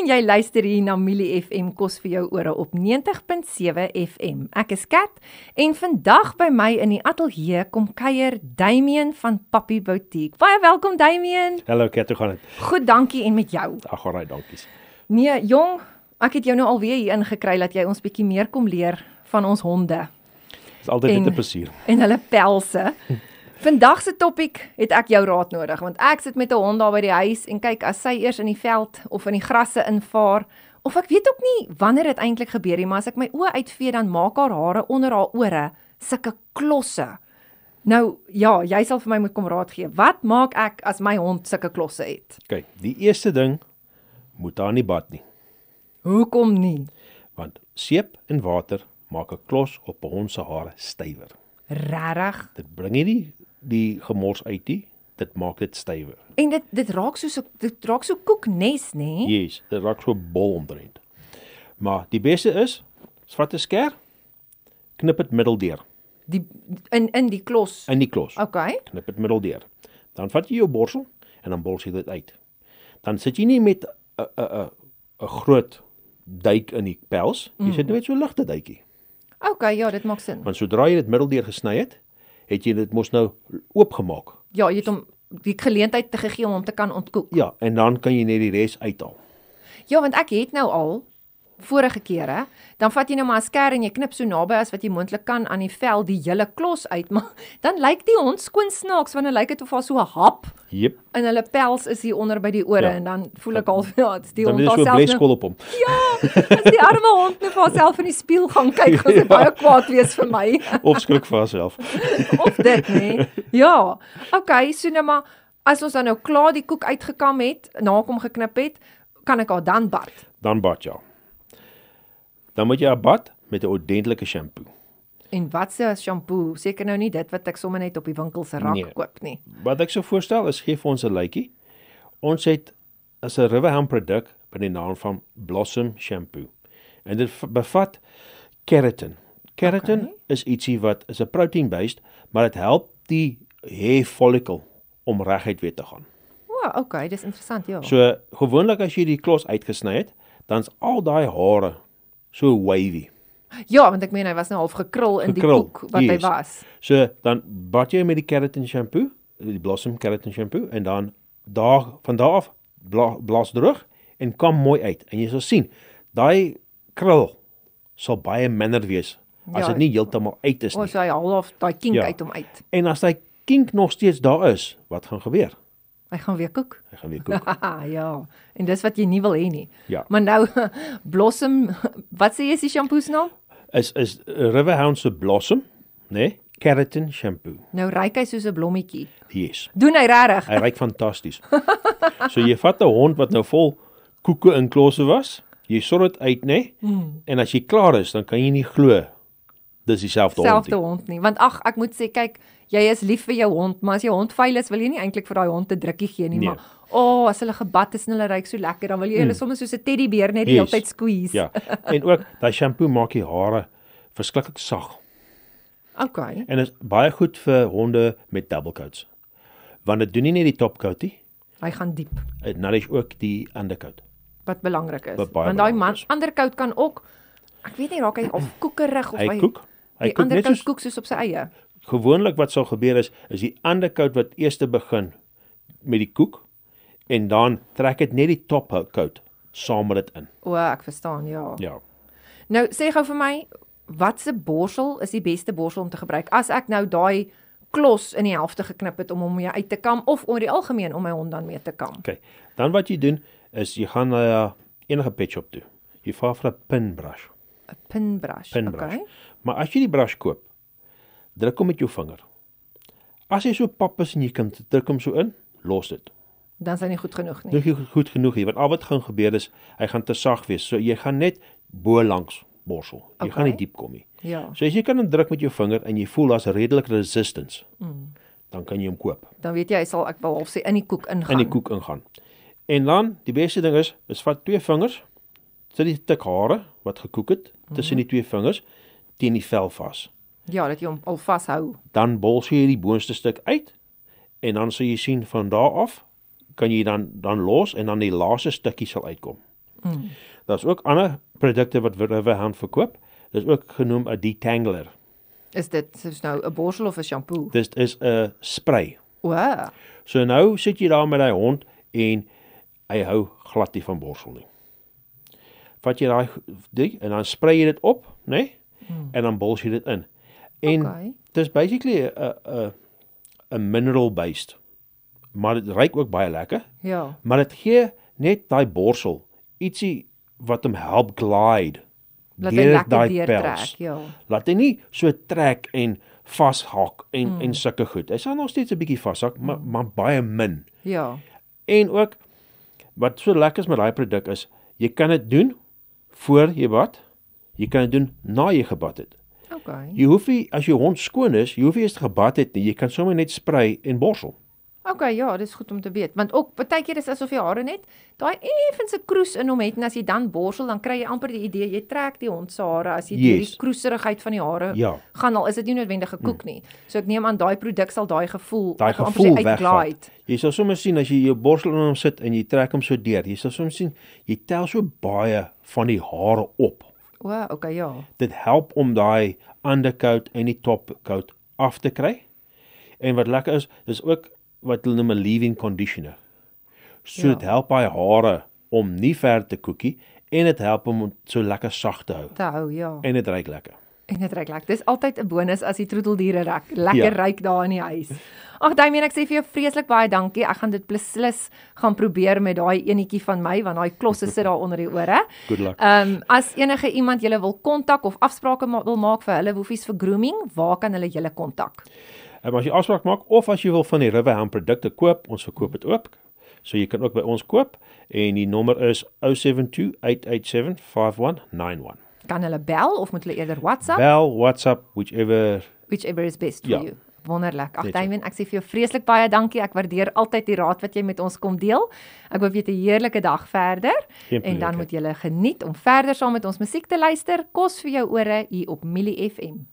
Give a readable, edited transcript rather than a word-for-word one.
en jy luister hier na Milie FM kos vir jou ore op 90.7 FM. Ek is Kat en vandag by my in die ateljee kom kuier Damian van Papi Boutique. Baie welkom Damian. Hallo Kat, hoe gaan dit? Goed, dankie en met jou. Ag, alraai, dankies. Nee, jong, ek het jou nou alweer hier ingekry dat jy ons bietjie meer kom leer van ons honde. Dis altyd net 'n plesier. En hulle pelse. Vandag se topik het ek jou raad nodig, want ek sit met 'n hond daar by die huis en kyk as sy eers in die veld of in die grasse invaar, of ek weet ook nie wanneer dit eintlik gebeur nie, maar as ek my oë uitvee dan maak haar hare onder haar ore sulke klosse. Nou, ja, jy sal vir my moet kom raad gee. Wat maak ek as my hond sulke klosse het? Kyk, die eerste ding moet daar nie bad nie, Hoekom nie? want seep en water maak 'n klos op 'n hond se hare stywer. Regtig? Dit bring nie die gemors uit nie, dit maak dit stywer. En dit raak so koeknes, nê? Yes, dit raak so bol omtrent. Maar die beste is, vat 'n skêr, knip dit middeldeur Die in die klos. in die klos. Okay. Knip dit middeldeur. Dan vat jy jou borsel en dan bors jy dit uit. Dan sit jy nie met 'n groot duik in die pels, jy sit net so 'n ligte duikie. Okay, ja, dit maak sin. Want sodra jy dit middeldeur gesny het jy dit mos nou oopgemaak. Ja, jy het hom die geleentheid te gegee om hom te kan ontkoek. Ja, en dan kan jy net die res uithaal. Ja, want ek het nou al vorige kere, dan vat jy nou maar 'n skêr en jy knip so naby as wat jy moontlik kan aan die vel die hele klos uit, maar dan lyk die hond skoon snaaks want dan lyk dit of daar so 'n hap Jep. in hulle pels is hier onder by die ore en dan voel ek al ja, dis die Dan hond is so 'n haarself bleskol op hom. as die arme hond net vir haarself in die spieël gaan kyk, gaan sy baie kwaad wees vir my. Of skrik vir haarself. Of dit, nê? Ja. Okay, so nou maar as ons dan nou klaar die koek uitgekam het, na ek hom geknip het, kan ek haar dan bad. Dan bad jy. Dan moet jy haar bad met 'n ordentlike shampoo. En wat se shampoo? Seker nou nie dit wat ek sommer net op die winkel se rak Nee. koop nie. Wat ek sou voorstel is gee vir ons 'n lykie. Ons het as 'n Riverhound produk met die naam van Blossom shampoo. En dit bevat keratin. Keratin is ietsie wat is 'n protein-based, maar dit help die hair follicle om reguit weer te gaan. O, okay, dis interessant, ja. So gewoonlik as jy die klos uitgesny het, dan's al daai hare so wavy. Ja, want ek meen hy was nou half gekrul in Gekrul, die koek wat hy yes. was. So dan bad jy met die keratin shampoo, die Blossom keratin shampoo en dan van daar af blaas droog en kom mooi uit en jy sal sien daai krul sal baie minder wees as Ja. dit nie heeltemal uit is O, nie. so hy half daai kink Ja. uit hom uit. En as daai kink nog steeds daar is, wat gaan gebeur? Hy gaan weer koek. Hy gaan weer kook. Ja, en dis wat jy nie wil hê nie. Ja. Maar nou Blossom, wat sê jy is die shampoo se naam? Is Riverhound se Blossom, né? Keratin shampoo. Nou ryk hy soos 'n blommetjie. Yes. Doen hy regtig? Hy ryk fantasties. So jy vat 'n hond wat nou vol koeke in klosse was, jy sorg dit uit, né? En as jy klaar is, dan kan jy nie glo dis dieselfde hond Selfde nie. hond nie. Want ag, ek moet sê kyk, jy is lief vir jou hond, maar as jou hond vuil is, wil jy nie eintlik vir daai hond 'n drukkie gee nie, Nee. maar as hulle gebad is en hulle ryk so lekker, dan wil jy hulle sommer soos 'n teddybeer net die hele tyd squeeze. Ja. En ook daai shampoo maak die hare verskriklik sag. Okay. En is baie goed vir honde met double coats. Want dit doen nie net die top coat nie, Hy gaan diep, dit nourish ook die undercoat. wat belangrik is. Wat baie Want daai belangrik man is. onderkout kan ook ek weet nie raak hy of koekerig of Hy koek. Hy die koek net onderkout soos koek soos op sy eie. gewoonlik wat sal gebeur is die undercoat wat eers te begin met die koek en dan trek dit net die top coat saam met dit in. O, ek verstaan, ja. Ja. Nou sê gou vir my, watse borsel is die beste borsel om te gebruik? As ek nou daai klos in die helfte geknip het om hom mee uit te kam of oor die algemeen om my hond dan mee te kam. Okay. Dan wat jy doen is jy gaan na enige pet shop toe. Jy vra vir 'n pinbrush. 'n Pinbrush. Pinbrush. Okay. Maar as jy die brush koop, druk hom met jou vinger. As hy so pap is en jy kan druk hom so in, los dit. Dan is hy nie goed genoeg nie. Druk jy goed genoeg hier, want al wat gaan gebeur is hy gaan te sag wees. So jy gaan net bo langs borsel. Jy gaan nie Okay. diep kom nie. Ja. So as jy kan druk met jou vinger en jy voel daar's redelik resistance, dan kan jy hom koop. Dan weet jy hy sal ek wil half sê in die koek ingaan. In die koek ingaan. En dan die beste ding is vat 2 vingers, sit die stuk hare wat gekoek het tussen die 2 vingers teen die vel vas. Ja, dat jy hom al vashou. Dan bols jy die boonste stuk uit en dan sal jy sien van daar af kan jy dan los en dan die laaste stukkie sal uitkom. Daar's ook ander produkte wat Riverhound verkoop. Dis ook genoem 'n detangler. Is dit soos nou 'n borsel of 'n shampoo? Dit is 'n spray. O, So nou sit jy daar met daai hond en hy hou glad nie van borsel nie. Vat jy daai ding en dan spray jy dit op, né? Nee? En dan bors jy dit in. En Okay. dis basically 'n mineral based. Maar dit ruik ook baie lekker. Ja. Maar dit gee net daai borsel ietsie wat hom help glide. Laat hy deur lekker daai deurtrek, pels. ja. Laat hy nie so trek en vashak en sulke goed. Hy sal nog steeds 'n bietjie vashak, maar baie min. Ja. En ook wat so lekker is met daai produk is, jy kan dit doen voor jy bad. Jy kan dit doen na jy gebad het. Okay. Jy hoef nie as jou hond skoon is, jy hoef nie eers gebad het nie. Jy kan sommer net spray en borsel. Okay, ja, dis goed om te weet. Want ook partykeer is asof jy hare net daai effense kroes in hom het en as jy dan borsel, dan kry jy amper die idee jy trek die hond se hare as jy deur die kroeserigheid van die hare Ja. gaan, al is dit nie noodwendig gekoek nie. So ek neem aan daai produk sal daai gevoel Daai ek wil amper gevoel sê wegvat. uitglide. Jy sal sommer sien as jy jou borsel in hom sit en jy trek hom so deur. Jy sal sommer sien jy tel so baie van die hare op. O, okay, ja. Dit help om daai undercoat en die topcoat af te kry. En wat lekker is, dis ook wat hulle noem 'n leave-in conditioner. So Ja. dit help daai hare om nie ver te koekie en dit help hom om so lekker sag te hou. Te hou, ja. En dit ruik lekker. En dit ruik lekker. Dis altyd 'n bonus as die troeteldiere lekker Ja. ruik daar in die huis. Ag Damien, ek sê vir jou vreeslik baie dankie. Ek gaan dit beslis gaan probeer met daai enetjie van my want daai klosse sit daar onder die ore. Good luck. As enige iemand julle wil kontak of afsprake wil maak vir hulle woefies vir grooming, waar kan hulle julle kontak? En as jy afspraak maak of as jy wil van die Riverhound produkte koop, ons verkoop dit ook. So jy kan ook by ons koop en die nommer is 072-887-5191. Kan hulle bel of moet hulle eerder WhatsApp? Bel, WhatsApp, whichever. Whichever is best for Ja. you. Wonderlik. Ag Net so. Damien, ek sê vir jou vreeslik baie dankie. Ek waardeer altyd die raad wat jy met ons kom deel. Ek hoop jy het 'n heerlike dag verder. Geen En dan probleem. moet jy geniet om verder saam met ons musiek te luister. Kos vir jou ore hier op Millie FM.